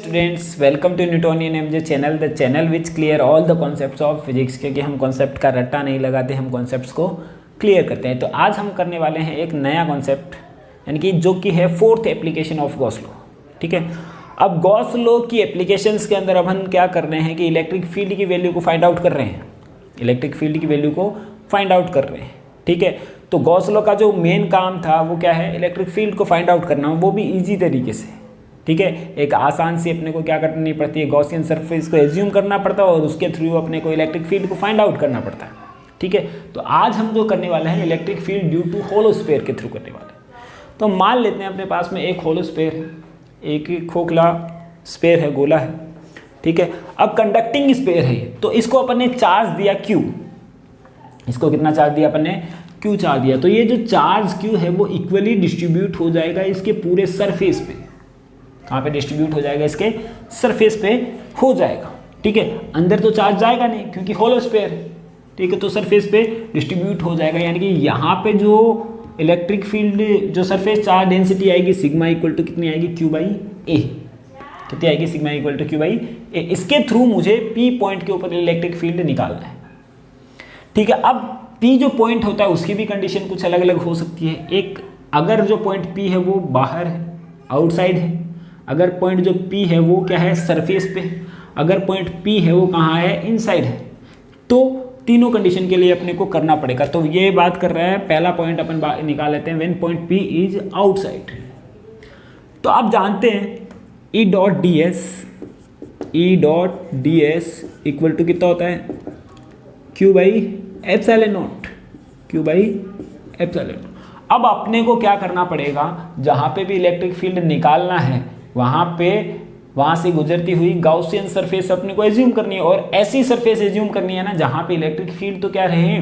Students, welcome to Newtonian MJ channel, the channel which clear all the concepts of physics. क्योंकि हम concept का रट्टा नहीं लगाते, हम कॉन्सेप्ट्स को क्लियर करते हैं। तो आज हम करने वाले हैं एक नया कॉन्सेप्ट, यानी कि जो कि है fourth application of Gauss law. ठीक है, अब गॉस लॉ की एप्लीकेशंस के अंदर अब हम क्या कर रहे हैं कि इलेक्ट्रिक फील्ड की वैल्यू को फाइंड आउट कर रहे हैं। इलेक्ट्रिक फील्ड की वैल्यू को फाइंड आउट कर रहे हैं। ठीक है, तो गॉस लॉ का जो मेन काम था वो क्या है, इलेक्ट्रिक फील्ड को फाइंड आउट करना, वो भी ईजी तरीके से। ठीक है, एक आसान सी अपने को क्या करनी पड़ती है, गॉसियन सरफेस को एज्यूम करना पड़ता है और उसके थ्रू अपने को इलेक्ट्रिक फील्ड को फाइंड आउट करना पड़ता है। ठीक है, तो आज हम जो करने वाले हैं electric field due to hollow sphere के थ्रू करने वाले हैं। तो मान लेते हैं अपने पास में एक होलो स्फीयर है, एक खोखला स्फीयर है, गोला है। ठीक है, अब कंडक्टिंग स्फीयर है, तो इसको अपन ने चार्ज दिया Q। इसको कितना चार्ज दिया अपन ने, Q चार्ज दिया। तो ये जो चार्ज Q है वो इक्वली डिस्ट्रीब्यूट हो जाएगा इसके पूरे सरफेस पे। कहाँ पे डिस्ट्रीब्यूट हो जाएगा, इसके सरफेस पे हो जाएगा। ठीक है, अंदर तो चार्ज जाएगा नहीं क्योंकि होलो स्फीयर है। ठीक है, तो सरफेस पे डिस्ट्रीब्यूट हो जाएगा, यानी कि यहाँ पे जो इलेक्ट्रिक फील्ड, जो सरफेस चार्ज डेंसिटी आएगी सिग्मा इक्वल टू कितनी आएगी, Q बाई ए। कितनी आएगी, sigma equal to Q by A. इसके थ्रू मुझे P पॉइंट के ऊपर इलेक्ट्रिक फील्ड निकालना है। ठीक है, अब P जो पॉइंट होता है उसकी भी कंडीशन कुछ अलग अलग हो सकती है। एक, अगर जो पॉइंट P है वो बाहर है, आउटसाइड है। अगर पॉइंट जो P है वो क्या है, सरफेस पे। अगर पॉइंट P है वो कहाँ है, इनसाइड है। तो तीनों कंडीशन के लिए अपने को करना पड़ेगा। तो ये बात कर रहा है, पहला पॉइंट अपन निकाल लेते हैं, when point P is outside. तो आप जानते हैं E dot D S equal to कितना होता है, Q by epsilon naught, Q by epsilon naught. अब अपने को क्या करना पड़ेगा, जहाँ पे भी इलेक्ट्रिक फील्ड निकालना है वहाँ से गुजरती हुई गॉसियन सरफेस अपने को एज्यूम करनी है। और ऐसी सरफेस एज्यूम करनी है ना जहाँ पे इलेक्ट्रिक फील्ड तो क्या रहे,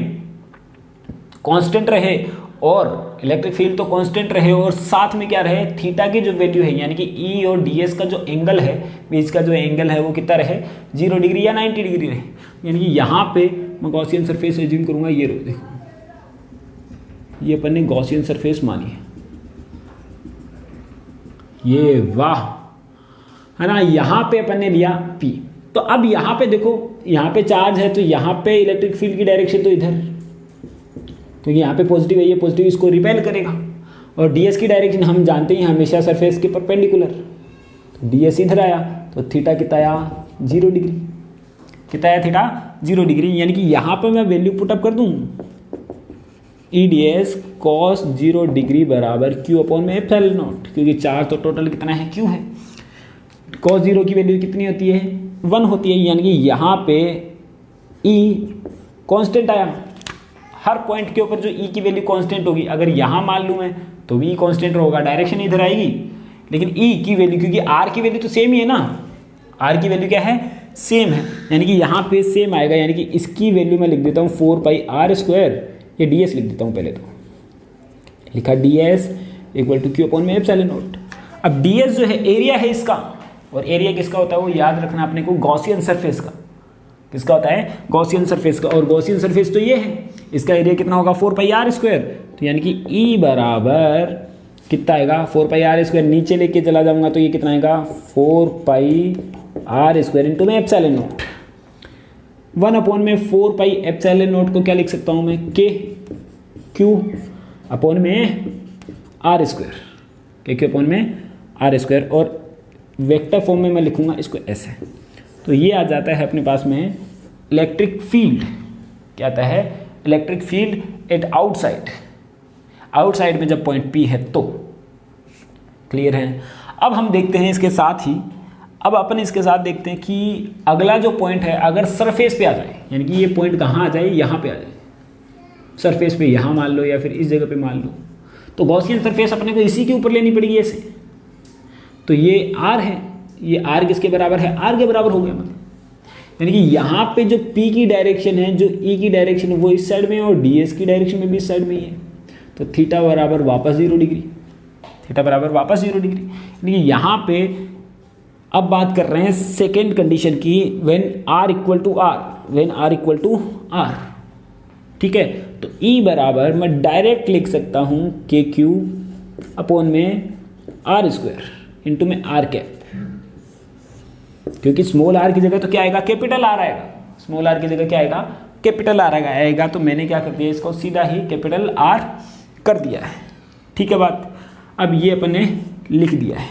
कांस्टेंट रहे, और इलेक्ट्रिक फील्ड तो कांस्टेंट रहे और साथ में क्या रहे, थीटा की जो वैल्यू है, यानी कि E और DS का जो एंगल है, बीच का जो एंगल है वो कितना रहे, 0 डिग्री या 90 डिग्री रहे। यानी कि यहाँ पे मैं गॉसियन सरफेस एज्यूम करूँगा। ये रो, देखो ये अपन ने गॉसियन सरफेस मानी है, ये वाह है ना। यहाँ पे अपन ने लिया P। तो अब यहाँ पे देखो, यहाँ पे चार्ज है तो यहाँ पे इलेक्ट्रिक फील्ड की डायरेक्शन तो इधर, क्योंकि यहाँ पे पॉजिटिव है, ये पॉजिटिव इसको रिपेल करेगा। और DS की डायरेक्शन हम जानते ही हमेशा सरफेस के परपेंडिकुलर। तो DS इधर आया तो थीटा कितना आया, 0 डिग्री। कितना आया, थीटा 0 डिग्री। यानी कि यहाँ पे मैं वैल्यू पुटअप कर दूँ, EDS cos 0 डिग्री बराबर Q अपॉन में एप्सिलॉन नॉट, क्योंकि चार्ज तो टोटल कितना है, Q है। cos 0 की वैल्यू कितनी होती है, 1 होती है। यानी कि यहाँ पे E कांस्टेंट आया। हर पॉइंट के ऊपर जो E की वैल्यू कांस्टेंट होगी, अगर यहाँ मान लूँ मैं तो भी कांस्टेंट होगा, डायरेक्शन इधर आएगी। लेकिन E की वैल्यू, क्योंकि R की वैल्यू तो सेम ही है ना, R की वैल्यू क्या है, सेम है, यानी कि यहाँ पे सेम आएगा। यानी कि इसकी वैल्यू मैं लिख देता हूँ 4πr², ये DS लिख देता हूँ। पहले तो लिखा DS equal to Q upon में एप्सिलॉन नॉट। अब DS जो है एरिया है इसका, और एरिया किसका होता है वो याद रखना अपने को, गॉसियन सरफेस का। किसका होता है, गॉसियन सरफेस का। और गॉसियन सरफेस तो ये है, इसका एरिया कितना होगा, 4πr²। तो यानी कि E बराबर कितना आएगा, 4πr²। नीचे लेके चला जाऊंगा तो ये कितना आएगा, 4πr² इंटू में एप्सिलॉन नॉट। 1 अपॉन में 4π एप्सिलॉन नॉट को क्या लिख सकता हूँ मैं, Q अपॉन में r², Q अपॉन में r²। और वेक्टर फॉर्म में मैं लिखूंगा इसको ऐसे। तो ये आ जाता है अपने पास में इलेक्ट्रिक फील्ड। क्या आता है, electric field at outside. Outside में जब पॉइंट P है तो क्लियर है। अब हम देखते हैं इसके साथ ही, अब अपन इसके साथ देखते हैं कि अगला जो पॉइंट है अगर सरफेस पे आ जाए, यानी कि ये पॉइंट कहाँ आ जाए, यहाँ पे आ जाए सरफेस पे, यहाँ मान लो या फिर इस जगह पे मान लो, तो गॉसियन सरफेस अपने को इसी के ऊपर लेनी पड़ेगी ऐसे। तो ये R है, ये R किसके बराबर है, R के बराबर हो गया। मतलब यानी कि यहाँ पे जो P की डायरेक्शन है, जो E की डायरेक्शन है वो इस साइड में है, और DS की डायरेक्शन में भी इस साइड में ही है। तो थीटा बराबर वापस 0 डिग्री, थीटा बराबर वापस 0 डिग्री। यानी कि यहाँ पे अब बात कर रहे हैं सेकेंड कंडीशन की, when R equal to R, when R equal to R। ठीक है, तो E बराबर मैं डायरेक्ट लिख सकता हूँ KQ अपॉन में R² इंटू में R कैप। क्योंकि स्मॉल आर की जगह तो क्या आएगा, कैपिटल आर आएगा, स्मॉल आर की जगह क्या आएगा, कैपिटल आर आएगा। तो मैंने क्या कर दिया, इसको सीधा ही कैपिटल आर कर दिया है। ठीक है बात, अब ये अपन ने लिख दिया है।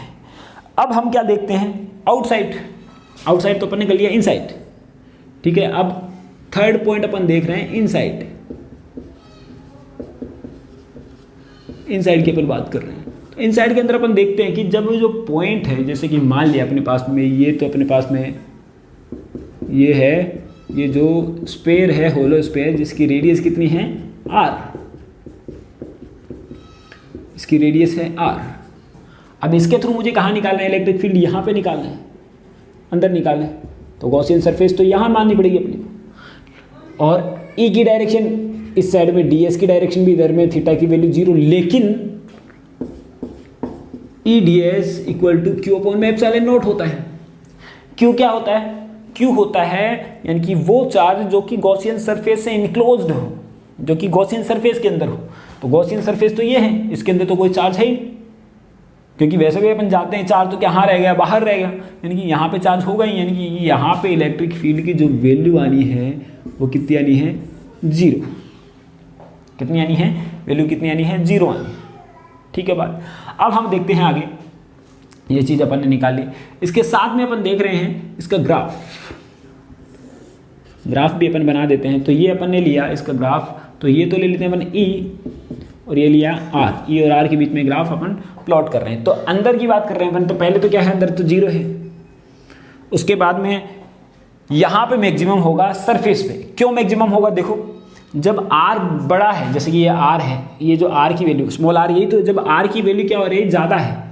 अब हम क्या देखते हैं, आउटसाइड, आउटसाइड तो अपन ने कर लिया इनसाइड। ठीक है, अब थर्ड पॉइंट अपन देख रहे हैं इनसाइड, इनसाइड की अपन बात कर रहे हैं। तो इनसाइड के अंदर अपन देखते हैं कि जब जो पॉइंट है, जैसे कि मान लिया अपने पास में ये, तो अपने पास में ये है, ये जो स्पेयर है, होलो स्पेयर, जिसकी रेडियस कितनी है, आर, इसकी रेडियस है आर। अब इसके थ्रू मुझे कहाँ निकालना है, इलेक्ट्रिक फील्ड यहाँ पे निकालना है, अंदर निकालना है। तो गॉसियन सरफेस तो यहाँ माननी पड़ेगी अपनी को, और ई की डायरेक्शन इस साइड में, ds की डायरेक्शन भी इधर में, थीटा की वैल्यू 0, लेकिन E ds equal to Q upon में एप्सिलॉन नॉट होता है। क्यू क्या होता है, क्यू होता है यानी कि वो चार्ज जो कि गॉसियन सरफेस से इनक्लोज्ड हो, जो कि गॉसियन सरफेस के अंदर हो। तो गॉसियन सरफेस तो ये है, इसके अंदर तो कोई चार्ज है ही, क्योंकि वैसे भी अपन जानते हैं चार्ज तो कहाँ रह गया, बाहर रह गया, यानी कि यहाँ पे चार्ज होगा ही, यानी कि यहाँ पे इलेक्ट्रिक फील्ड की जो वैल्यू आनी है वो कितनी आनी है, 0। कितनी आनी है वैल्यू, कितनी आनी है, 0 आनी है। ठीक है बात। अब हम देखते हैं आगे, ये चीज़ अपन ने निकाली। इसके साथ में अपन देख रहे हैं इसका ग्राफ भी अपन बना देते हैं। तो ये अपन ने लिया इसका ग्राफ, तो ये तो ले लेते हैं अपन ई, और ये लिया आर, ई और आर के बीच में ग्राफ अपन प्लॉट कर रहे हैं। तो अंदर की बात कर रहे हैं अपन, तो पहले तो क्या है, अंदर तो 0 है, उसके बाद में यहाँ पे मैक्सिमम होगा सरफेस पे। क्यों मैक्सिमम होगा, देखो जब आर बड़ा है, जैसे कि ये आर है, ये जो आर की वैल्यू स्मॉल आर, यही तो जब आर की वैल्यू क्या हो रही है, ज़्यादा है।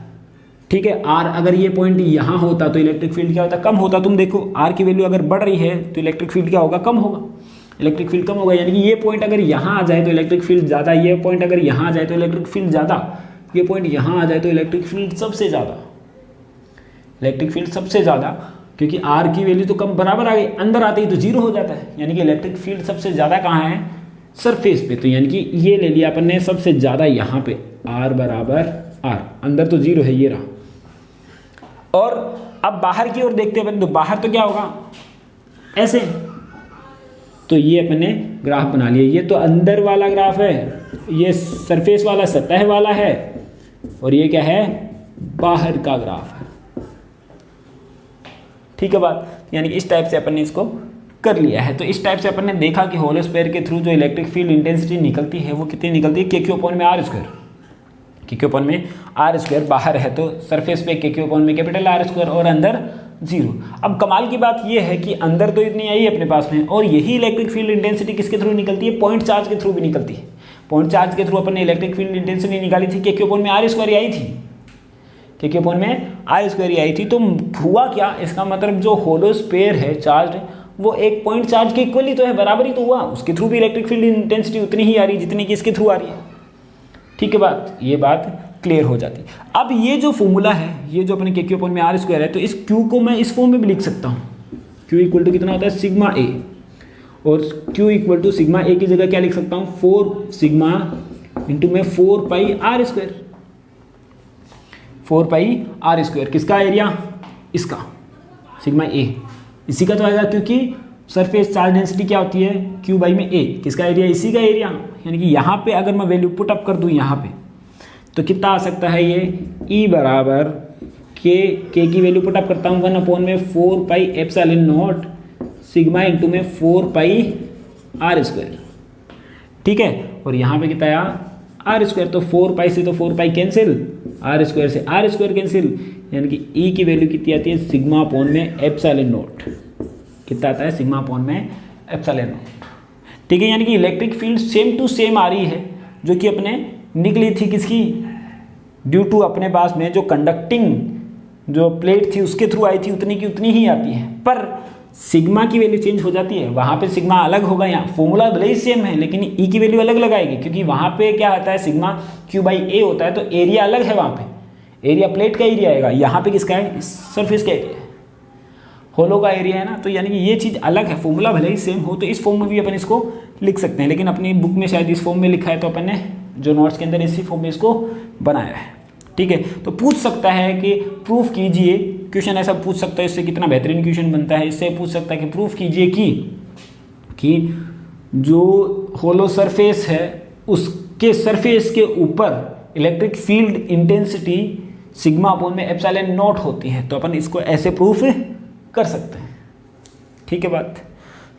ठीक है, आर अगर ये पॉइंट यहाँ होता तो इलेक्ट्रिक फील्ड क्या होता, कम होता। तुम देखो आर की वैल्यू अगर बढ़ रही है तो इलेक्ट्रिक फील्ड क्या होगा, कम होगा, इलेक्ट्रिक फील्ड कम होगा। यानी कि ये पॉइंट अगर यहाँ आ जाए तो इलेक्ट्रिक फील्ड ज़्यादा, ये पॉइंट अगर यहाँ आ जाए तो इलेक्ट्रिक फील्ड ज़्यादा, ये पॉइंट यहाँ आ जाए तो इलेक्ट्रिक फील्ड सबसे ज़्यादा, इलेक्ट्रिक फील्ड सबसे ज़्यादा, क्योंकि आर की वैल्यू तो कम बराबर आ गई, अंदर आते ही तो 0 हो जाता है। यानी कि इलेक्ट्रिक फील्ड सबसे ज़्यादा कहाँ है, सरफेस पे। तो यानी कि ये ले लिया अपन ने सबसे ज़्यादा यहाँ पे, आर बराबर आर, अंदर तो 0 है, ये रहा। और अब बाहर की ओर देखते हैं अपन, तो बाहर तो क्या होगा, ऐसे। तो ये अपन ने ग्राफ बना लिया, ये तो अंदर वाला ग्राफ है, ये सरफेस वाला सतह वाला है, और ये क्या है, बाहर का ग्राफ है। ठीक है बात, यानी कि इस टाइप से अपन ने इसको कर लिया है। तो इस टाइप से अपन ने देखा कि होलो स्फीयर के थ्रू जो इलेक्ट्रिक फील्ड इंटेंसिटी निकलती है वो कितनी निकलती है, KQ अपॉन में आर स्क्वायर, KQ अपॉन में आर स्क्वायर। बाहर है तो सरफेस पे KQ अपॉन में कैपिटल आर स्क्वायर, और अंदर 0। अब कमाल की बात ये है कि अंदर तो इतनी आई है अपने पास में, और यही इलेक्ट्रिक फील्ड इंटेंसिटी किसके थ्रू निकलती है, पॉइंट चार्ज के थ्रू भी निकलती है। पॉइंट चार्ज के थ्रू अपन ने इलेक्ट्रिक फील्ड इंटेंसिटी निकाली थी, KQ अपॉन में आर स्क्वायर आई थी, KQ अपॉन में आर स्क्वायर आई थी। तो हुआ क्या, इसका मतलब जो होलो स्फीयर है चार्ज, वो एक पॉइंट चार्ज के इक्वली तो है, बराबर ही तो हुआ, उसके थ्रू भी इलेक्ट्रिक फील्ड इंटेंसिटी उतनी ही आ रही है जितनी कि इसके थ्रू आ रही है। ठीक है बात, ये बात क्लियर हो जाती है। अब ये जो फॉर्मूला है, ये जो अपने KQ अपॉन में आर स्क्वायर है, तो इस Q को मैं इस फॉर्म में भी लिख सकता हूँ। Q इक्वल टू कितना होता है, सिग्मा ए, और Q इक्वल टू सिग्मा ए की जगह क्या लिख सकता हूँ, 4 सिग्मा इंटू में 4 pi r square, 4 pi r square. किसका एरिया, इसका सिग्मा ए, इसी का तो आएगा, क्योंकि सरफेस चार्ज डेंसिटी क्या होती है, Q बाई में A, किसका एरिया, इसी का एरिया। यानी कि यहाँ पे अगर मैं वैल्यू पुट अप कर दूँ यहाँ पे, तो कितना आ सकता है, ये E बराबर K की वैल्यू पुट अप करता हूँ 1 अपॉन में 4 pi epsilon not sigma into में 4 पाई आर स्क्वायर। ठीक है, और यहाँ पे कितना आया, आर स्क्वायर। तो 4 पाई से तो 4 पाई कैंसिल, आर स्क्वायर से आर स्क्वायर कैंसिल, यानी कि E की वैल्यू कितनी आती है, सिग्मा अपॉन में एप्सिलॉन नॉट, कितना आता है, सिग्मा अपॉन में एप्सिलॉन नॉट। ठीक है, यानी कि electric field same to same आ रही है जो कि अपने निकली थी किसकी, ड्यू टू अपने पास में जो कंडक्टिंग जो प्लेट थी उसके थ्रू आई थी, उतनी की उतनी ही आती है। पर सिग्मा की वैल्यू चेंज हो जाती है, वहाँ पे सिग्मा अलग होगा, यहाँ फॉर्मूला भले ही सेम है लेकिन ई की वैल्यू अलग लगाएगी, क्योंकि वहाँ पे क्या आता है, सिग्मा Q बाई ए होता है, तो एरिया अलग है, वहाँ पे एरिया प्लेट का एरिया आएगा, यहाँ पे किसका है, सरफेस का एरिया, होलो का एरिया है ना। तो यानी कि ये चीज़ अलग है, फॉर्मूला भले ही सेम हो, तो इस फॉर्म में भी अपन इसको लिख सकते हैं, लेकिन अपनी बुक में शायद इस फॉर्म में लिखा है, तो अपन ने जो नोट्स के अंदर इसी फॉर्म में इसको बनाया है। ठीक है, तो पूछ सकता है कि प्रूफ कीजिए क्वेश्चन ऐसा पूछ सकता है, इससे कितना बेहतरीन क्वेश्चन बनता है, इससे पूछ सकता है कि प्रूफ कीजिए कि जो होलो सरफेस है उसके सरफेस के ऊपर electric field intensity sigma upon में एप्सिलॉन नॉट होती है। तो अपन इसको ऐसे प्रूफ कर सकते हैं। ठीक है बात।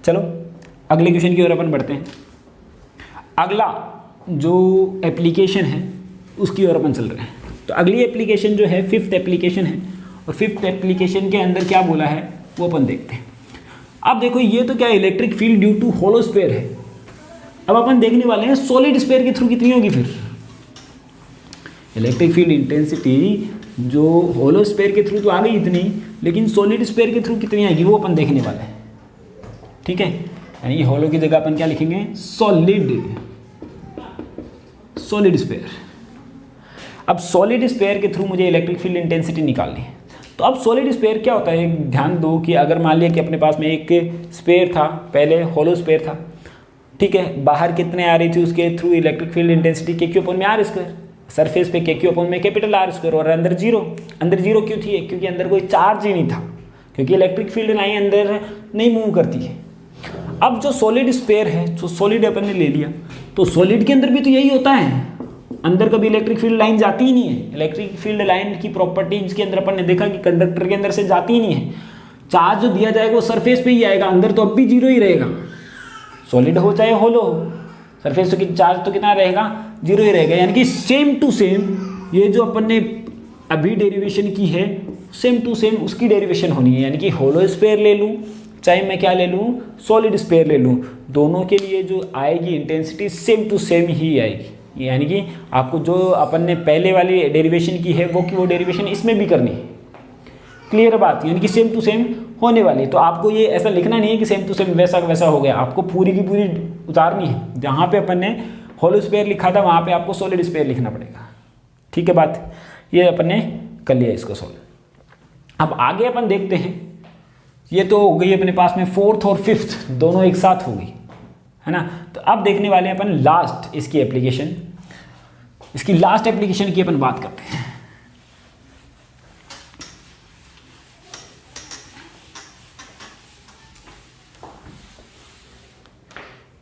चलो अगले क्वेश्चन की ओर अपन बढ़ते हैं। अगला जो एप्लीकेशन है उसकी ओर अपन चल रहे हैं। तो अगली एप्लीकेशन जो है फिफ्थ एप्लीकेशन है, और फिफ्थ एप्लीकेशन के अंदर क्या बोला है वो अपन देखते हैं। अब देखो ये तो क्या electric field due to hollow sphere है। अब अपन देखने वाले हैं सॉलिड स्फीयर के थ्रू कितनी होगी। फिर इलेक्ट्रिक फील्ड इंटेंसिटी जो होलो स्फीयर के थ्रू तो आ गई इतनी, लेकिन सॉलिड स्फीयर के थ्रू कितनी आएगी वो अपन देखने वाले हैं। ठीक है, यानी होलो की जगह अपन क्या लिखेंगे, सॉलिड स्फीयर। अब सॉलिड स्फीयर के थ्रू मुझे इलेक्ट्रिक फील्ड इंटेंसिटी निकालनी है। तो अब सॉलिड स्फीयर क्या होता है, ध्यान दो कि अगर मान लिया कि अपने पास में एक स्फीयर था, पहले होलो स्फीयर था, ठीक है, बाहर कितने आ रही थी उसके थ्रू इलेक्ट्रिक फील्ड इंटेंसिटी के क्यू अपॉन में आर स्क्वायर, सरफेस पे के क्यू अपॉन में कैपिटल आर स्क्वायर, और अंदर जीरो। अंदर जीरो क्यों थी, क्योंकि अंदर कोई चार्ज ही नहीं था, क्योंकि इलेक्ट्रिक फील्ड लाइन अंदर नहीं मूव करती है। अब जो सॉलिड स्फीयर है, जो सॉलिड अपन ने ले लिया, तो सॉलिड के अंदर भी तो यही होता है, अंदर कभी इलेक्ट्रिक फील्ड लाइन जाती ही नहीं है। इलेक्ट्रिक फील्ड लाइन की प्रॉपर्टीज के अंदर अपन ने देखा कि कंडक्टर के अंदर से जाती ही नहीं है। चार्ज जो दिया जाएगा वो सरफेस पे ही आएगा, अंदर तो अब भी जीरो ही रहेगा, सॉलिड हो चाहे होलो हो, सरफेस तो चार्ज तो कितना रहेगा, जीरो ही रहेगा। यानी कि सेम टू सेम ये जो अपन ने अभी डेरिवेशन की है, सेम टू सेम उसकी डेरिवेशन होनी है। यानी कि होलो स्फीयर ले लूँ चाहे मैं क्या ले लूँ, सॉलिड स्फीयर ले लूँ, दोनों के लिए जो आएगी इंटेंसिटी सेम टू सेम ही आएगी। यानी कि आपको जो अपन ने पहले वाली डेरिवेशन की है वो डेरिवेशन इसमें भी करनी है। क्लियर बात, यानी कि सेम टू सेम होने वाली। तो आपको ये ऐसा लिखना नहीं है कि सेम टू सेम वैसा वैसा हो गया, आपको पूरी की पूरी उतारनी है। जहाँ पे अपन ने होलो स्फीयर लिखा था वहाँ पे आपको सॉलिड स्फीयर लिखना पड़ेगा। ठीक है बात, ये अपन ने कर लिया इसको सॉल्व। अब आगे अपन देखते हैं, ये तो हो गई अपने पास में फोर्थ और फिफ्थ दोनों एक साथ हो गई, है ना। तो अब देखने वाले हैं अपन लास्ट इसकी एप्लीकेशन, इसकी लास्ट एप्लीकेशन की अपन बात करते हैं।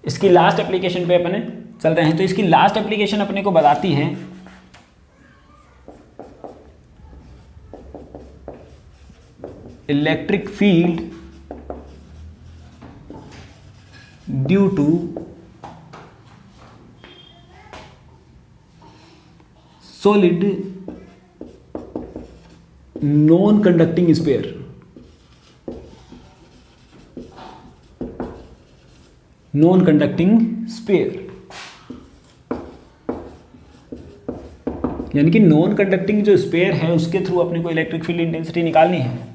इसकी लास्ट एप्लीकेशन पे अपन चल रहे हैं। तो इसकी लास्ट एप्लीकेशन अपने को बताती है electric field due to solid non conducting sphere. Non conducting sphere यानी कि नॉन कंडक्टिंग जो स्फीयर है उसके थ्रू अपने को इलेक्ट्रिक फील्ड इंटेंसिटी निकालनी है।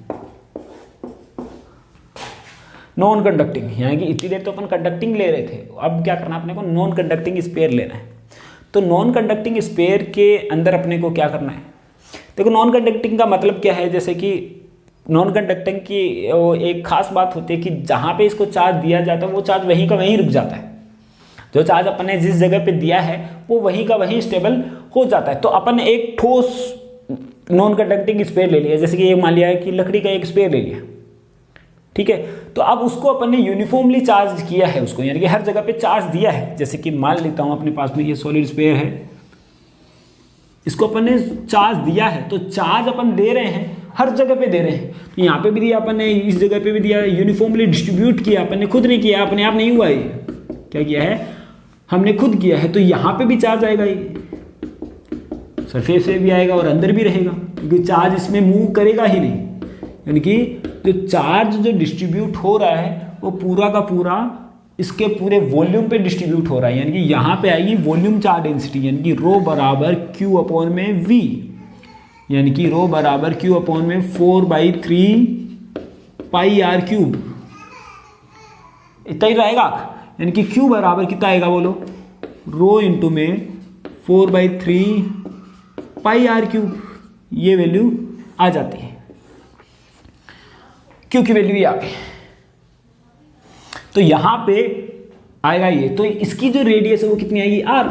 नॉन कंडक्टिंग यानी कि इतनी देर तो अपन कंडक्टिंग ले रहे थे, अब क्या करना अपने को, नॉन कंडक्टिंग स्फीयर लेना है। तो नॉन कंडक्टिंग स्फीयर के अंदर अपने को क्या करना है, देखो नॉन कंडक्टिंग का मतलब क्या है, जैसे कि नॉन कंडक्टिंग की एक खास बात होती है कि जहाँ पे इसको चार्ज दिया जाता है वो चार्ज वहीं का वहीं रुक जाता है। जो चार्ज अपन ने जिस जगह पे दिया है वो वहीं का वहीं स्टेबल हो जाता है। तो अपन ने एक ठोस नॉन कंडक्टिंग स्फीयर ले लिया, जैसे कि ये मान लिया है कि लकड़ी का एक स्फीयर ले लिया, ठीक है। तो अब उसको अपन ने यूनिफॉर्मली चार्ज किया है उसको, यानी कि हर जगह पे चार्ज दिया है। जैसे कि मान लेता हूँ अपने पास में ये सॉलिड स्फीयर है, इसको अपन ने चार्ज दिया है, तो चार्ज अपन दे रहे हैं हर जगह पे दे रहे हैं। तो यहाँ पे भी दिया अपन ने, इस जगह पे भी दिया, यूनिफॉर्मली डिस्ट्रीब्यूट किया अपन ने, खुद नहीं किया, अपने आप नहीं हुआ ये, क्या किया है हमने खुद किया है। तो यहाँ पे भी चार्ज आएगा, ये सरफेस पे भी आएगा और अंदर भी रहेगा, क्योंकि चार्ज इसमें मूव करेगा ही नहीं। यानी कि जो चार्ज जो डिस्ट्रीब्यूट हो रहा है वो पूरा का पूरा इसके पूरे वॉल्यूम पे डिस्ट्रीब्यूट हो रहा है। यानी कि यहाँ पे आएगी वॉल्यूम चार्ज डेंसिटी, यानी कि रो बराबर क्यू अपॉन में वी, यानी कि रो बराबर क्यू अपॉन में 4/3 पाई आर क्यूब, इतना ही रहेगा। यानी कि क्यू बराबर कितना आएगा बोलो, रो इंटू में 4/3 पाई आर क्यूब, ये वैल्यू आ जाती है, क्यू की वैल्यू ही आ गई। तो यहां पे आएगा ये, तो इसकी जो रेडियस है वो कितनी आएगी, आर,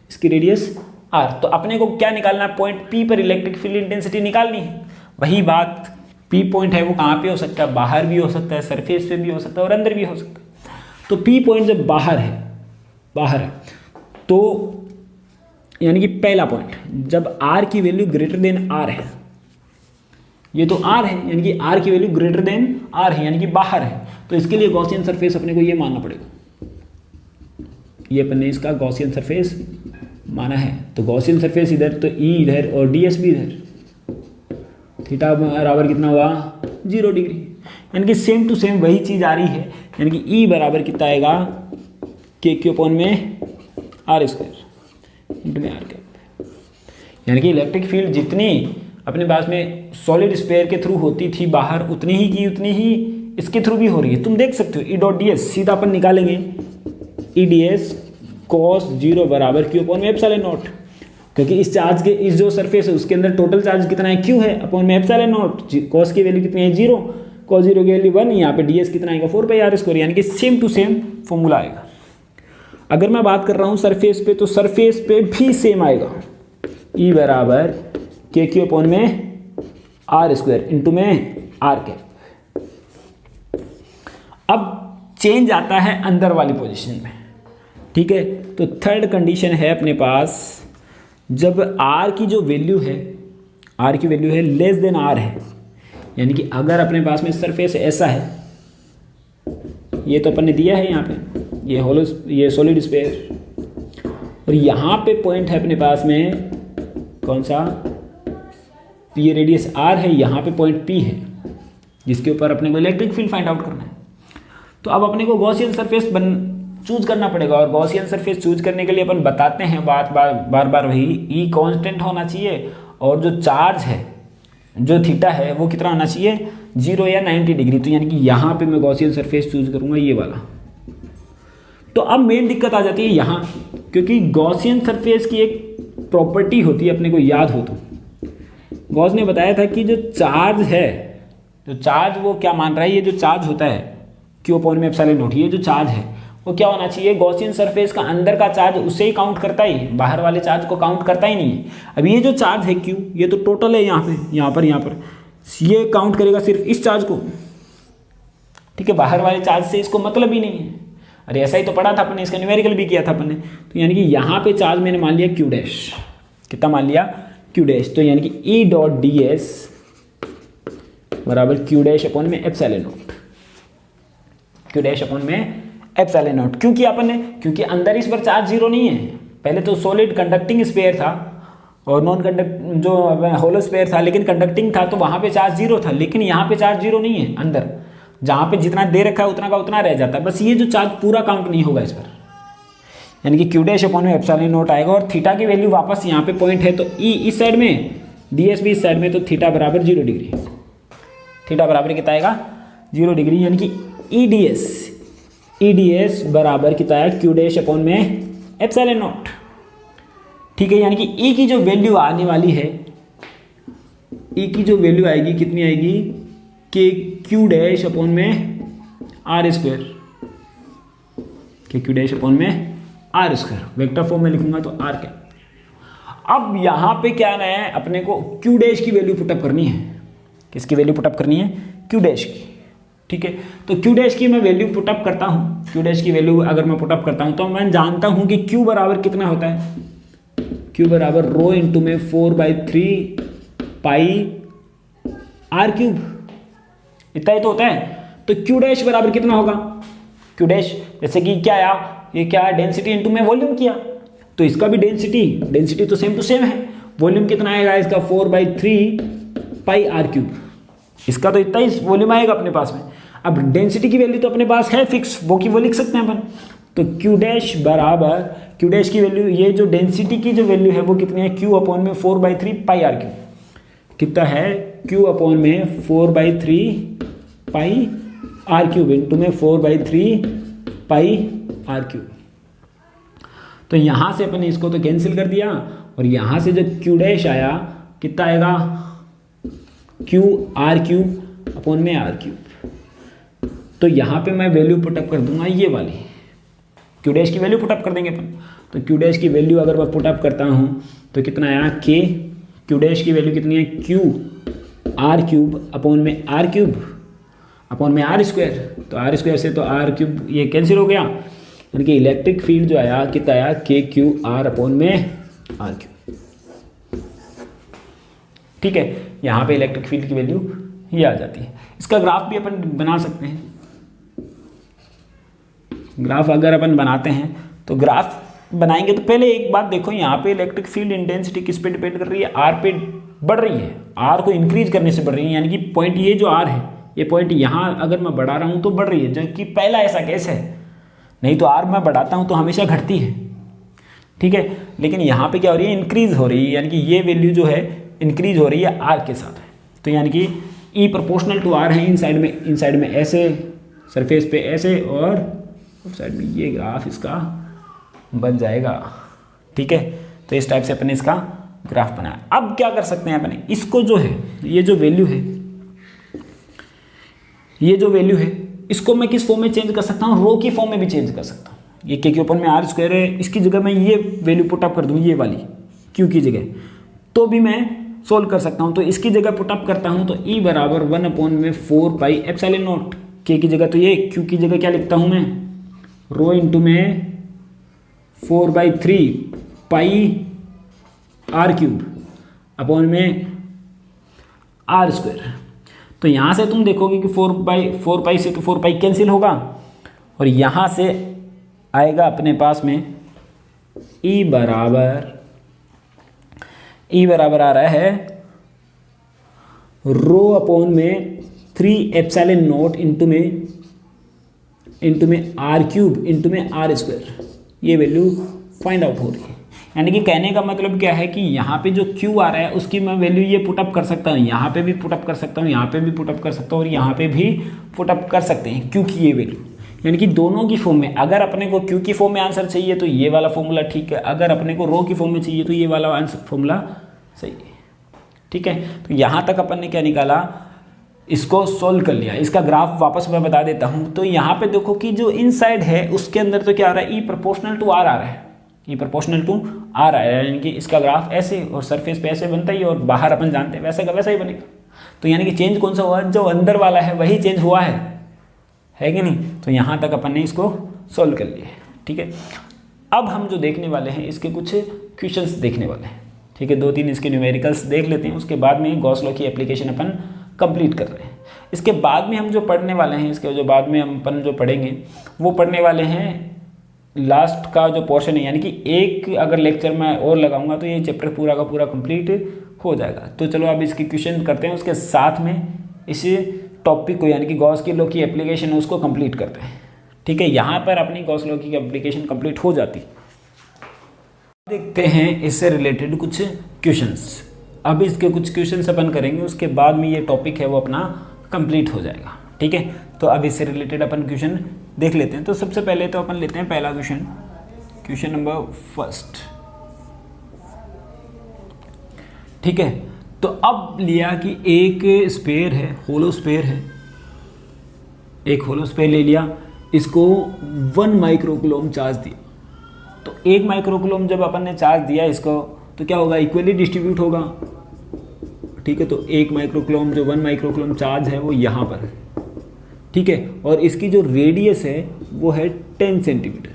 इसकी रेडियस आर। तो अपने को क्या निकालना है, पॉइंट पी पर इलेक्ट्रिक फील्ड इंटेंसिटी निकालनी है। वही बात, P पी पॉइंट है वो कहाँ पे हो सकता है, बाहर भी हो सकता है, सरफेस पे भी हो सकता है और अंदर भी हो सकता है। तो पी पॉइंट जब बाहर है तो यानी कि पहला पॉइंट जब आर की वैल्यू ग्रेटर देन आर है, ये तो आर है यानी कि आर की वैल्यू ग्रेटर देन आर है यानी कि बाहर है, तो इसके लिए गॉसियन सरफेस अपने को ये मानना पड़ेगा, ये अपन ने इसका गॉसियन सरफेस माना है। तो गॉसियन सरफेस इधर तो ई इधर और डीएस भी इधर, थीटा बराबर कितना हुआ 0 डिग्री, यानी कि सेम टू सेम वही चीज़ आ रही है, यानी कि ई बराबर कितना आएगा के क्यू अपॉन में आर स्क्वायर इंटू में आर कैप, यानी कि इलेक्ट्रिक फील्ड जितनी अपने पास में सॉलिड स्फीयर के थ्रू होती थी बाहर उतनी ही इसके थ्रू भी हो रही है। तुम देख सकते हो ई डॉट डी एस सीधा अपन निकालेंगे, ई डी एस कॉस 0 बराबर क्यू अपॉन में एप्सिलॉन नॉट, क्योंकि इस चार्ज के इस जो सरफेस है उसके अंदर टोटल चार्ज कितना है क्यू है अपॉन में एप्सिलॉन नॉट, कॉस की वैल्यू कितनी है 0, कॉस 0 की वैल्यू 1, यहाँ पे डी एस कितना आएगा 4 पाई आर स्क्वायर, यानी कि सेम टू सेम फॉर्मूला आएगा। अगर मैं बात कर रहा हूँ सरफेस पे तो सरफेस पे भी सेम आएगा, ई बराबर के क्यू अपॉन में आर स्क्वायर इंटू में आर कैप। अब चेंज आता है अंदर वाली पोजीशन में, ठीक है। तो थर्ड कंडीशन है अपने पास जब आर की जो वैल्यू है, आर की वैल्यू है लेस देन आर है, यानी कि अगर अपने पास में सरफेस ऐसा है, ये तो अपन ने दिया है यहाँ पे ये सॉलिड स्फीयर और यहाँ पे पॉइंट है अपने पास में कौन सा, ये रेडियस आर है, यहाँ पे पॉइंट पी है जिसके ऊपर अपने को इलेक्ट्रिक फील्ड फाइंड आउट करना है। तो अब अपने को गॉसियन सरफेस चूज करना पड़ेगा और गॉसियन सरफेस चूज करने के लिए अपन बताते हैं बार बार वही ई कांस्टेंट होना चाहिए और जो चार्ज है जो थीटा है वो कितना होना चाहिए 0 या 90 डिग्री। तो यानी कि यहाँ पे मैं गॉसियन सरफेस चूज करूँगा ये वाला। तो अब मेन दिक्कत आ जाती है यहाँ, क्योंकि गॉसियन सरफेस की एक प्रॉपर्टी होती है अपने को याद हो तो, गॉस ने बताया था कि जो चार्ज है, जो चार्ज वो क्या मान रहा है, ये जो चार्ज होता है क्यू अपॉन में एप्सिलॉन नॉट, ये जो चार्ज है वो क्या होना चाहिए, गॉसियन सरफेस का अंदर का चार्ज उससे ही काउंट करता ही, बाहर वाले चार्ज को काउंट करता ही नहीं है। अब ये जो चार्ज है क्यू, ये तो टोटल है यहाँ पर ये काउंट करेगा सिर्फ इस चार्ज को, ठीक है, बाहर वाले चार्ज से इसको मतलब ही नहीं है। अरे ऐसा ही तो पढ़ा था अपन ने, इसका न्यूमेरिकल भी किया था अपन ने। तो यानी कि यहाँ पे चार्ज मैंने मान लिया क्यू डैश, कितना मान लिया क्यू डैश, तो यानी कि ई डॉट डी एस बराबर क्यू डैश अपॉन में epsilon not, Q dash upon में एप्सिलॉन नॉट। क्योंकि अंदर इस पर चार्ज 0 नहीं है, पहले तो सॉलिड कंडक्टिंग स्फीयर था और नॉन कंडक्ट जो होलो स्फीयर था लेकिन कंडक्टिंग था, तो वहाँ पे चार्ज 0 था, लेकिन यहाँ पे चार्ज 0 नहीं है अंदर, जहाँ पे जितना दे रखा है उतना का उतना रह जाता है, बस ये जो चार्ज पूरा काउंट नहीं होगा इस पर, यानी कि क्यू डैश अपॉन में एप्सिलॉन नॉट आएगा। और थीटा की वैल्यू वापस यहाँ पे पॉइंट है तो ई इस साइड में, डी एस भी इस साइड में, तो थीटा बराबर 0 डिग्री, थीटा बराबर कितना आएगा 0 डिग्री, यानी कि ई डी एस बराबर कितना है क्यू डैश अपॉन में एप्सिलॉन नॉट, ठीक है। यानी कि ई की जो वैल्यू आने वाली है, ई की जो वैल्यू आएगी कितनी आएगी के क्यू डैश अपॉन में आर स्क्वायर, के क्यू डैश अपॉन में आर स्क्वायर, वेक्टर फॉर्म में लिखूंगा तो आर कैप। अब यहाँ पे क्या आना है, अपने को क्यू डैश की वैल्यू पुटअप करनी है, किसकी वैल्यू पुटअप करनी है, क्यू डैश की, ठीक है। तो क्यू डैश की मैं वैल्यू पुटअप करता हूँ, क्यू डैश की वैल्यू अगर मैं पुटअप करता हूँ तो मैं जानता हूँ कि क्यू बराबर कितना होता है, क्यू बराबर रो इंटू में 4/3 पाई आर क्यूब, इतना ही तो होता है। तो क्यू डैश बराबर कितना होगा, क्यू डैश जैसे कि क्या आया, ये क्या डेंसिटी इंटू में वॉल्यूम किया, तो इसका भी डेंसिटी तो सेम टू सेम है, वॉल्यूम कितना आएगा इसका 4/3 पाई आर क्यूब, इसका तो इतना ही वॉल्यूम आएगा अपने पास में। अब डेंसिटी की वैल्यू तो अपने पास है फिक्स, वो लिख सकते हैं अपन, तो क्यू डैश बराबर, क्यू डैश की वैल्यू, ये जो डेंसिटी की जो वैल्यू है वो कितनी है, क्यू अपॉन में 4/3 पाई आर क्यूब, कितना है क्यू अपॉन में 4/3 पाई आर क्यूब इंटू में 4/3 पाई आर क्यूब। तो यहाँ से अपन इसको तो कैंसिल कर दिया और यहाँ से जो क्यू डैश आया कितना आएगा, क्यू आर क्यूब अपॉन में आर क्यूब। तो यहाँ पे मैं वैल्यू पुटअप कर दूंगा ये वाली, क्यू डैश की वैल्यू पुटअप कर देंगे अपन। तो क्यू डैश की वैल्यू अगर मैं पुटअप करता हूँ तो कितना आया, के क्यू डैश की वैल्यू कितनी है, क्यू आर क्यूब अपॉन में आर क्यूब अपॉन में आर स्क्वायर, तो आर स्क्वायर से तो आर क्यूब ये कैंसिल हो गया, यानी कि इलेक्ट्रिक फील्ड जो आया कितना आया के क्यू आर अपॉन में आर क्यूब। ठीक है, यहाँ पे इलेक्ट्रिक फील्ड की वैल्यू ये आ जाती है। इसका ग्राफ भी अपन बना सकते हैं। ग्राफ अगर अपन बनाते हैं तो ग्राफ बनाएंगे तो पहले एक बात देखो, यहाँ पे इलेक्ट्रिक फील्ड इंटेंसिटी किस पे डिपेंड कर रही है, आर पे बढ़ रही है, आर को इंक्रीज करने से बढ़ रही है, यानी कि पॉइंट ये जो आर है, ये पॉइंट यहाँ अगर मैं बढ़ा रहा हूँ तो बढ़ रही है, जबकि पहला ऐसा केस है, नहीं तो आर मैं बढ़ाता हूँ तो हमेशा घटती है। ठीक है, लेकिन यहाँ पे क्या हो रही है, इंक्रीज हो रही है, यानी कि ये वैल्यू जो है इंक्रीज हो रही है आर के साथ। तो यानी कि ई प्रोपोर्शनल टू आर है, इन साइड में ऐसे, सरफेस पे ऐसे, और उस साइड में ये ग्राफ इसका बन जाएगा। ठीक है, तो इस टाइप से अपने इसका ग्राफ बनाया। अब क्या कर सकते हैं अपने, इसको जो है ये जो वैल्यू है इसको मैं किस फॉर्म में चेंज कर सकता हूँ, रो की फॉर्म में भी चेंज कर सकता हूँ। ये के ऊपर में आर स्क्वायर है, इसकी जगह मैं ये वैल्यू पुटअप कर दूँ, ये वाली क्यू की जगह, तो भी मैं सोल्व कर सकता हूँ। तो इसकी जगह पुटअप करता हूँ तो ई बराबर 1/4 पाई एप्सिलॉन नॉट, के की जगह तो ये, क्यू की जगह क्या लिखता हूँ मैं, रो इंटू में 4/3 पाई आर क्यूब अपॉन में आर स्क्वायर। तो यहाँ से तुम देखोगे कि 4 पाई से तो 4 पाई कैंसिल होगा, और यहाँ से आएगा अपने पास में ई बराबर आ रहा है रो अपॉन में 3 एप्सिलॉन नॉट इंटू में आर क्यूब इंटू में आर स्क्वायर। ये वैल्यू फाइंड आउट हो रही है। यानी कि कहने का मतलब क्या है कि यहाँ पे जो Q आ रहा है उसकी मैं वैल्यू ये पुटअप कर सकता हूँ, यहाँ पे भी पुटअप कर सकता हूँ, यहाँ पे भी पुटअप कर सकता हूँ, और यहाँ पे भी पुटअप कर सकते हैं Q की ये वैल्यू। यानी कि दोनों की फॉर्म में, अगर अपने को Q की फॉर्म में आंसर चाहिए तो ये वाला फॉर्मूला ठीक है, अगर अपने को रो की फॉर्म में चाहिए तो ये वाला आंसर फॉर्मूला सही है। ठीक है, तो यहाँ तक अपन ने क्या निकाला, इसको सोल्व कर लिया। इसका ग्राफ वापस मैं बता देता हूँ। तो यहाँ पे देखो कि जो इनसाइड है उसके अंदर तो क्या आ रहा है, ई प्रोपोर्शनल टू आर आ रहा है, ई प्रोपोर्शनल टू आर आ रहा है, यानी कि इसका ग्राफ ऐसे और सरफेस पे ऐसे बनता ही, और बाहर अपन जानते हैं वैसे का वैसा ही बनेगा। तो यानी कि चेंज कौन सा हुआ, जो अंदर वाला है वही चेंज हुआ है कि नहीं। तो यहाँ तक अपन ने इसको सोल्व कर लिया। ठीक है, अब हम जो देखने वाले हैं इसके कुछ क्वेश्चंस देखने वाले हैं। ठीक है, 2-3 इसके न्यूमेरिकल्स देख लेते हैं, उसके बाद में गॉस लॉ की एप्लीकेशन अपन कंप्लीट कर रहे हैं। इसके बाद में हम जो पढ़ने वाले हैं, इसके जो बाद में हम अपन जो पढ़ेंगे वो पढ़ने वाले हैं लास्ट का जो पोर्शन है, यानी कि एक अगर लेक्चर मैं और लगाऊंगा तो ये चैप्टर पूरा का पूरा कंप्लीट हो जाएगा। तो चलो अब इसके क्वेश्चन करते हैं, उसके साथ में इस टॉपिक को यानी कि गॉस की लॉ की एप्लीकेशन है उसको कंप्लीट करते हैं। ठीक है, यहाँ पर अपनी गॉस लॉ की एप्लीकेशन कंप्लीट हो जाती। देखते हैं इससे रिलेटेड कुछ क्वेश्चंस। अब इसके कुछ क्वेश्चंस अपन करेंगे, उसके बाद में ये टॉपिक है वो अपना कंप्लीट हो जाएगा। ठीक है, तो अब इससे रिलेटेड अपन क्वेश्चन देख लेते हैं। तो सबसे पहले तो अपन लेते हैं पहला क्वेश्चन नंबर 1। ठीक है, तो अब लिया कि एक स्फीयर है, होलो स्फीयर है, एक होलो स्फीयर ले लिया, इसको 1 माइक्रोकूलम चार्ज दिया। तो 1 माइक्रोकूलम जब अपन ने चार्ज दिया इसको, तो क्या होगा, इक्वली डिस्ट्रीब्यूट होगा। ठीक है, तो 1 माइक्रोकूलम जो 1 माइक्रोकूलम चार्ज है वो यहाँ पर है। ठीक है, और इसकी जो रेडियस है वो है 10 सेंटीमीटर।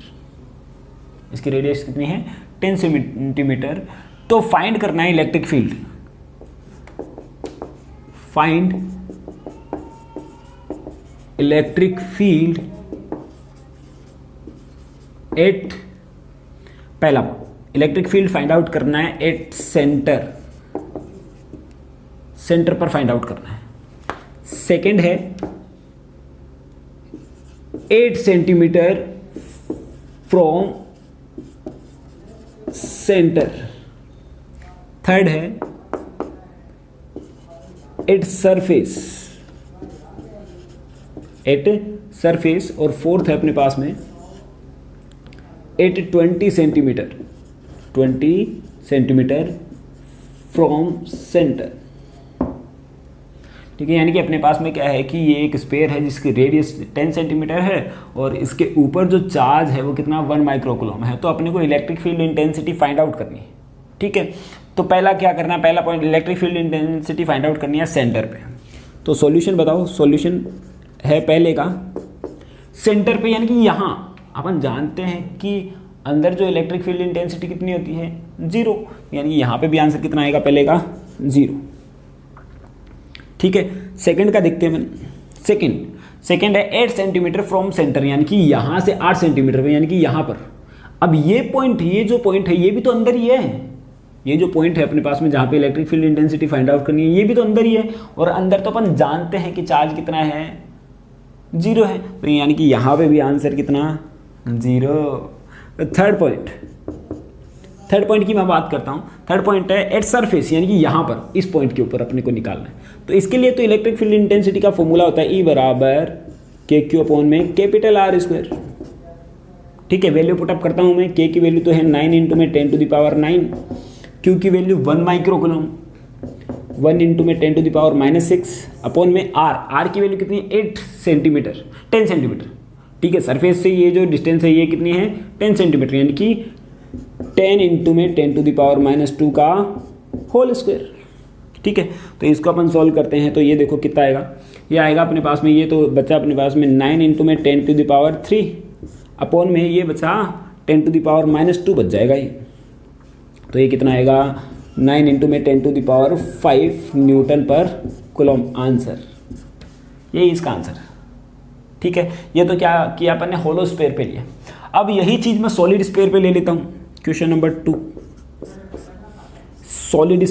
इसकी रेडियस कितनी है, 10 सेंटीमीटर। तो फाइंड करना है electric field, find electric field at, पहला इलेक्ट्रिक फील्ड फाइंड आउट करना है एट सेंटर, सेंटर पर फाइंड आउट करना है। सेकंड है 8 सेंटीमीटर फ्रॉम सेंटर। थर्ड है एट सरफेस, और फोर्थ है अपने पास में एट 20 सेंटीमीटर फ्रॉम सेंटर। ठीक है, यानी कि अपने पास में क्या है कि ये एक स्फीयर है जिसकी रेडियस 10 सेंटीमीटर है, और इसके ऊपर जो चार्ज है वो कितना 1 माइक्रोकूलम है। तो अपने को electric field intensity find out करनी है। ठीक है, तो पहला क्या करना है, पहला point electric field intensity find out करनी है सेंटर पे। तो सॉल्यूशन बताओ, सॉल्यूशन है पहले का सेंटर पे, यानी कि यहाँ अपन जानते हैं कि अंदर जो इलेक्ट्रिक फील्ड इंटेंसिटी कितनी होती है 0, यानी यहाँ पे भी आंसर कितना आएगा पहले का 0। ठीक है, सेकंड का देखते हैं। सेकंड है 8 सेंटीमीटर फ्रॉम सेंटर, यानी कि यहाँ से 8 सेंटीमीटर पे, यानी कि यहाँ पर। अब ये पॉइंट, ये जो पॉइंट है ये भी तो अंदर ही है, ये जो पॉइंट है अपने पास में जहाँ पे electric field intensity find out करनी है ये भी तो अंदर ही है, और अंदर तो अपन जानते हैं कि चार्ज कितना है 0 है, तो यानी कि यहाँ पे भी आंसर कितना 0। थर्ड पॉइंट की मैं बात करता हूँ। थर्ड पॉइंट है एट सरफेस, यानी कि यहाँ पर इस पॉइंट के ऊपर अपने को निकालना है। तो इसके लिए तो इलेक्ट्रिक फील्ड इंटेंसिटी का फॉर्मूला होता है E बराबर KQ अपॉन में कैपिटल R स्क्वायर। ठीक है, वैल्यू पुटअप करता हूँ मैं। K की वैल्यू तो है 9 इंटू में 10 टू द पावर 9, Q की वैल्यू 1 माइक्रोकूलम, 1 इंटू में 10 टू द पावर -6 अपॉन में R की वैल्यू कितनी है 8 सेंटीमीटर 10 सेंटीमीटर। ठीक है, सरफेस से ये जो डिस्टेंस है ये कितनी है 10 सेंटीमीटर, यानी कि 10 इंटू में 10 टू द पावर -2 का होल स्क्वायर। ठीक है, तो इसको अपन सॉल्व करते हैं तो ये देखो कितना आएगा, ये आएगा अपने पास में, ये तो बचा अपने पास में 9 इंटू में 10 टू द पावर 3 अपॉन में ये बचा 10 टू द पावर -2 बच जाएगा ये। तो ये कितना आएगा 9 इंटू में 10 टू द पावर 5 न्यूटन पर कूलम। आंसर यही इसका आंसर। ठीक है, ये तो क्या किया अपन ने होलो स्फीयर पे लिया। अब यही चीज़ मैं सॉलिड स्फीयर पे ले लेता हूँ। क्वेश्चन नंबर 2, सॉलिड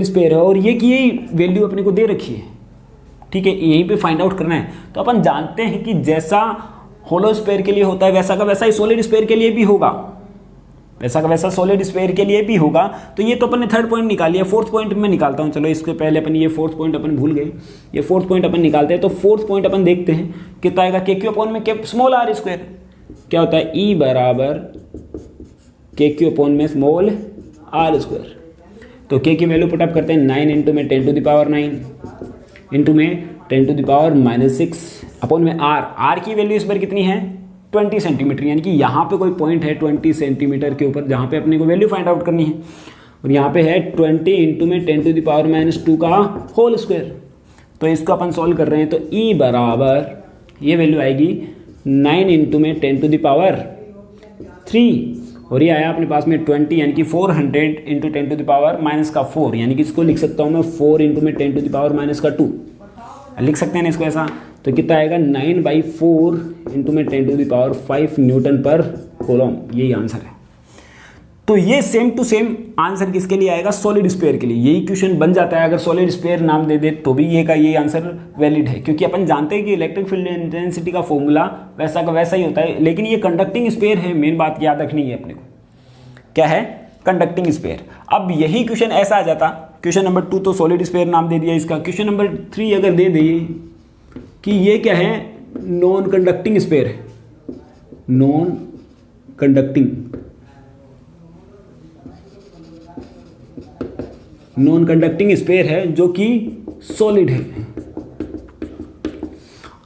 स्फीयर है और ये की यही वैल्यू अपने को दे रखी है। ठीक है, यहीं पे फाइंड आउट करना है। तो अपन जानते हैं कि जैसा होलो स्फीयर के लिए होता है वैसा का वैसा ही सॉलिड स्फीयर के लिए भी होगा, वैसा का वैसा सॉलिड स्फीयर के लिए भी होगा। तो ये तो अपन ने थर्ड पॉइंट निकाल लिया। फोर्थ पॉइंट में निकालता हूँ। चलो इसके पहले अपन ये फोर्थ पॉइंट अपन भूल गए, ये फोर्थ पॉइंट अपन निकालते हैं। तो फोर्थ पॉइंट अपन देखते हैं कितना आएगा, KQ अपॉन में स्मॉल r स्क्वायर। क्या होता है E बराबर KQ अपॉन में स्मॉल r स्क्वायर। तो K की वैल्यू पुटअप करते हैं 9 इंटू में 10 टू द पावर 9 इंटू में 10 टू द पावर -6 अपॉन में R की वैल्यू इस बार कितनी है 20 सेंटीमीटर, यानी कि यहाँ पे कोई पॉइंट है 20 सेंटीमीटर के ऊपर जहाँ पे अपने को वैल्यू फाइंड आउट करनी है। और यहाँ पे है 20 इंटू में 10 टू द पावर -2 का होल स्क्वायर। तो इसको अपन सॉल्व कर रहे हैं। तो E बराबर ये वैल्यू आएगी 9 इंटू में 10 टू द पावर 3 और ये आया अपने पास में 20, यानी कि 400 इंटू 10 टू द पावर -4, यानी कि इसको लिख सकता हूँ मैं 4 इंटू में 10 टू द पावर -2 लिख सकते हैं ना इसको ऐसा। तो कितना आएगा 9/4 इंटू में 10 टू द पावर 5 न्यूटन पर कूलम। यही आंसर है। तो ये सेम टू सेम आंसर किसके लिए आएगा, सॉलिड स्फीयर के लिए। यही क्वेश्चन बन जाता है अगर सॉलिड स्फीयर नाम दे दे तो भी ये का ये आंसर वैलिड है, क्योंकि अपन जानते हैं कि इलेक्ट्रिक फील्ड इंटेंसिटी का फॉर्मूला वैसा का वैसा ही होता है। लेकिन ये कंडक्टिंग स्फीयर है, मेन बात याद रखनी है अपने को, क्या है कंडक्टिंग स्फीयर। अब यही क्वेश्चन ऐसा आ जाता, क्वेश्चन नंबर 2 तो सॉलिड स्फीयर नाम दे दिया इसका। क्वेश्चन नंबर 3 अगर दे दिए कि ये क्या है, नॉन कंडक्टिंग स्फीयर है, नॉन कंडक्टिंग स्फीयर है जो कि सॉलिड है।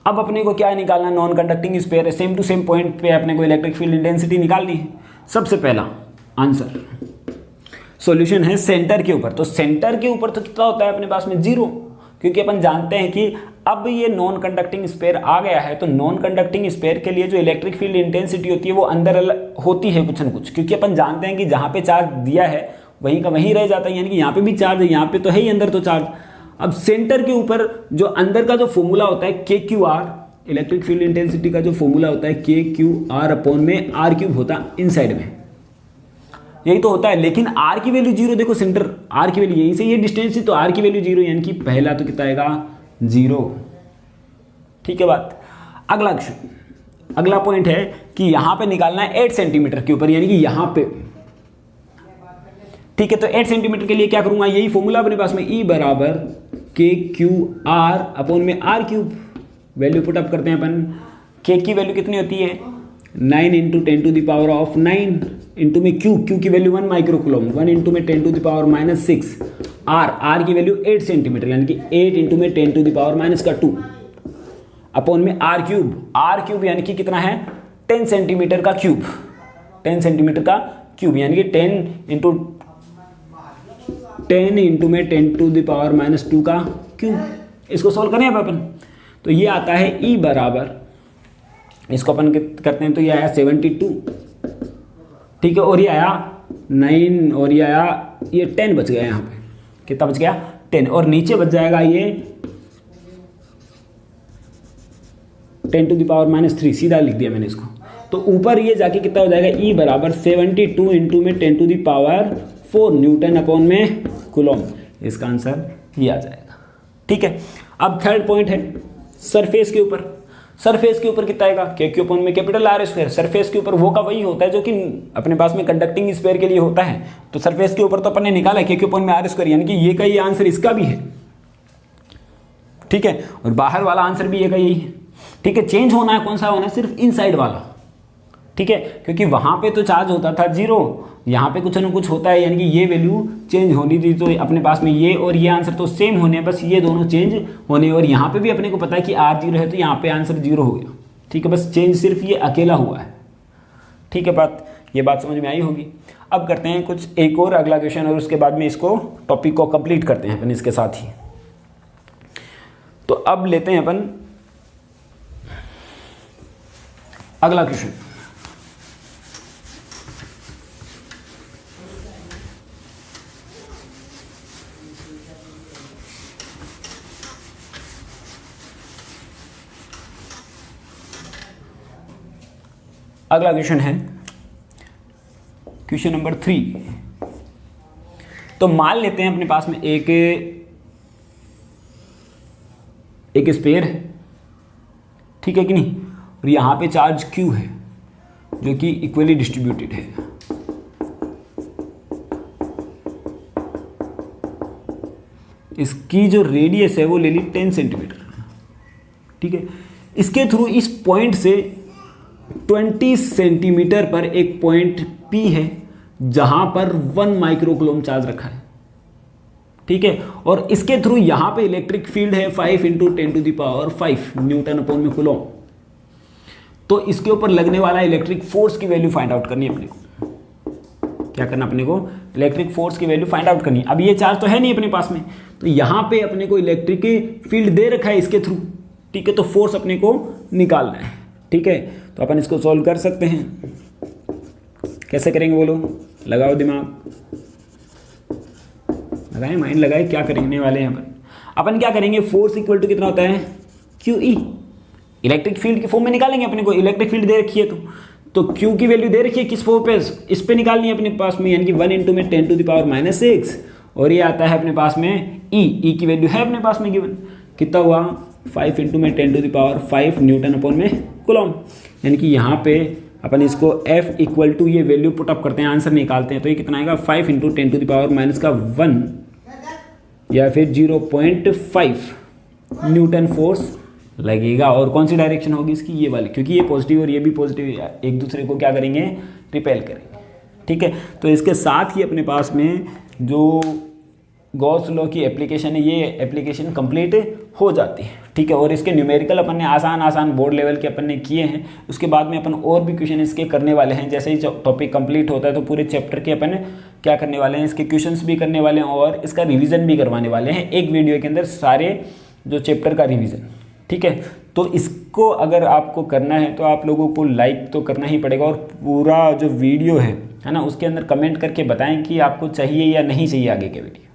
अब अपने को क्या निकालना, नॉन कंडक्टिंग स्फीयर है, सेम टू सेम पॉइंट पे अपने को इलेक्ट्रिक फील्ड इंटेंसिटी निकालनी है। सबसे पहला आंसर सॉल्यूशन है सेंटर के ऊपर। तो सेंटर के ऊपर तो कितना होता है अपने पास में 0, क्योंकि अपन जानते हैं कि अब ये नॉन कंडक्टिंग स्फीयर आ गया है। तो नॉन कंडक्टिंग स्फीयर के लिए जो इलेक्ट्रिक फील्ड इंटेंसिटी होती है वो अंदर होती है कुछ न कुछ, क्योंकि अपन जानते हैं कि जहाँ पे चार्ज दिया है वहीं का वहीं रह जाता है, यानी कि यहाँ पे भी चार्ज है, यहाँ पे तो है ही अंदर तो चार्ज। अब सेंटर के ऊपर जो अंदर का जो फॉर्मूला होता है KQR, इलेक्ट्रिक फील्ड इंटेंसिटी का जो फॉर्मूला होता है KQR अपॉन में R³ होता है इनसाइड में, यही तो होता है। लेकिन R की वैल्यू 0, देखो सेंटर R की वैल्यू यहीं से ये डिस्टेंस थी, तो R की वैल्यू 0, यानी कि पहला तो कितना आएगा 0। ठीक है बात। अगला पॉइंट है कि यहां पे निकालना है 8 सेंटीमीटर के ऊपर, यानी कि यहां पे। ठीक है, तो 8 सेंटीमीटर के लिए क्या करूंगा, यही फॉर्मूला अपने पास में E बराबर KQR अपॉन में R³। वैल्यू पुटअप करते हैं अपन। K की वैल्यू कितनी होती है 9 into 10 to the power of 9 into में Q की वैल्यू 1 माइक्रोकूलम, 1 इंटू में 10 टू द पावर -6, R की वैल्यू 8 सेंटीमीटर, यानी कि 8 इंटू में 10 टू द पावर -2 अपॉन में R³ यानी कि कितना है 10 सेंटीमीटर का क्यूब। 10 सेंटीमीटर का क्यूब, यानी कि 10 इंटू में 10⁻⁻2 का क्यूब। इसको सॉल्व करें अब अपन, तो ये आता है E बराबर, इसको अपन करते हैं तो ये आया 72, ठीक है, और ये आया 9 और ये आया ये 10 बच गया यहाँ पे, कितना बच गया 10, और नीचे बच जाएगा ये 10⁻³ सीधा लिख दिया मैंने इसको। तो ऊपर ये जाके कितना हो जाएगा E बराबर 72 इंटू में 10⁻⁴ न्यूटन अपॉन में कूलम। इसका आंसर ये आ जाएगा। ठीक है, अब थर्ड पॉइंट है सरफेस के ऊपर। सरफेस के ऊपर कितना आएगा, Q अपॉन में कैपिटल R स्क्वायर। सरफेस के ऊपर वो का वही होता है जो कि अपने पास में कंडक्टिंग स्फीयर के लिए होता है। तो सरफेस के ऊपर तो अपन ने निकाला है Q अपॉन में R स्क्वायर, यानी कि ये का ये आंसर इसका भी है। ठीक है, और बाहर वाला आंसर भी ये का यही है। ठीक है, चेंज होना है कौन सा होना है, सिर्फ इनसाइड वाला। ठीक है, क्योंकि वहां पे तो चार्ज होता था 0, यहाँ पे कुछ ना कुछ होता है, यानी कि ये वैल्यू चेंज होनी थी। तो अपने पास में ये और ये आंसर तो सेम होने, बस ये दोनों चेंज होने। और यहाँ पे भी अपने को पता है कि R 0 है, तो यहाँ पे आंसर 0 हो गया। ठीक है, बस चेंज सिर्फ ये अकेला हुआ है। ठीक है, ये बात समझ में आई होगी। अब करते हैं कुछ एक और अगला क्वेश्चन, और उसके बाद में इसको टॉपिक को कंप्लीट करते हैं अपन इसके साथ ही। तो अब लेते हैं अपन अगला क्वेश्चन। अगला क्वेश्चन है क्वेश्चन नंबर 3। तो मान लेते हैं अपने पास में एक स्फीयर है, ठीक है कि नहीं, और यहाँ पे चार्ज Q है जो कि इक्वली डिस्ट्रीब्यूटेड है। इसकी जो रेडियस है वो ले ली 10 सेंटीमीटर। ठीक है, इसके थ्रू इस पॉइंट से 20 सेंटीमीटर पर एक पॉइंट P है जहां पर 1 माइक्रोकूलम चार्ज रखा है। ठीक है, और इसके थ्रू यहां पे इलेक्ट्रिक फील्ड है 5 × 10⁵ न्यूटन अपॉन में कूलम। तो इसके ऊपर लगने वाला इलेक्ट्रिक फोर्स की वैल्यू फाइंड आउट करनी है अपने को। क्या करना अपने को, इलेक्ट्रिक फोर्स की वैल्यू फाइंड आउट करनी है। अब ये चार्ज तो है नहीं अपने पास में, तो यहां पे अपने को इलेक्ट्रिक फील्ड दे रखा है इसके थ्रू। ठीक है, तो फोर्स अपने को निकालना है। ठीक है, तो अपन इसको सॉल्व कर सकते हैं। कैसे करेंगे बोलो, लगाओ दिमाग, लगाए माइंड लगाए, क्या करने वाले हैं अपन क्या करेंगे, फोर्स इक्वल टू कितना होता है QE, इलेक्ट्रिक फील्ड के फॉर्म में निकालेंगे अपने को। इलेक्ट्रिक फील्ड दे रखी है तो Q की वैल्यू दे रखी है किस फॉर्म पे, इस पे निकालनी है अपने पास में, यानी कि 1 × में 10⁻⁶, और ये आता है अपने पास में E की वैल्यू है अपने पास में गिवन, कितना हुआ 5 × में 10⁵ न्यूटन अपॉन में कूलम। यानी कि यहाँ पे अपन इसको F इक्वल टू ये वैल्यू पुट अप करते हैं, आंसर निकालते हैं, तो ये कितना आएगा 5 × 10⁻⁻1 या फिर 0.5 न्यूटन फोर्स लगेगा। और कौन सी डायरेक्शन होगी इसकी, ये वाली, क्योंकि ये पॉजिटिव और ये भी पॉजिटिव एक दूसरे को क्या करेंगे, रिपेल करेंगे। ठीक है, तो इसके साथ ही अपने पास में जो गॉस लॉ की एप्लीकेशन है, ये एप्लीकेशन कंप्लीट हो जाती है। ठीक है, और इसके न्यूमेरिकल अपन ने आसान बोर्ड लेवल के अपन ने किए हैं। उसके बाद में अपन और भी क्वेश्चन इसके करने वाले हैं। जैसे ही टॉपिक कंप्लीट होता है तो पूरे चैप्टर के अपन क्या करने वाले हैं, इसके क्वेश्चंस भी करने वाले हैं और इसका रिवीजन भी करवाने वाले हैं एक वीडियो के अंदर, सारे जो चैप्टर का रिवीजन। ठीक है, तो इसको अगर आपको करना है तो आप लोगों को लाइक तो करना ही पड़ेगा, और पूरा जो वीडियो है ना, उसके अंदर कमेंट करके बताएं कि आपको चाहिए या नहीं चाहिए आगे के वीडियो।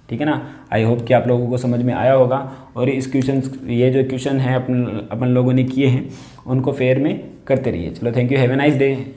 ठीक है ना, आई होप कि आप लोगों को समझ में आया होगा। और इस ये जो क्वेश्चन है अपन लोगों ने किए हैं उनको फेयर में करते रहिए। चलो, thank you, have a nice day.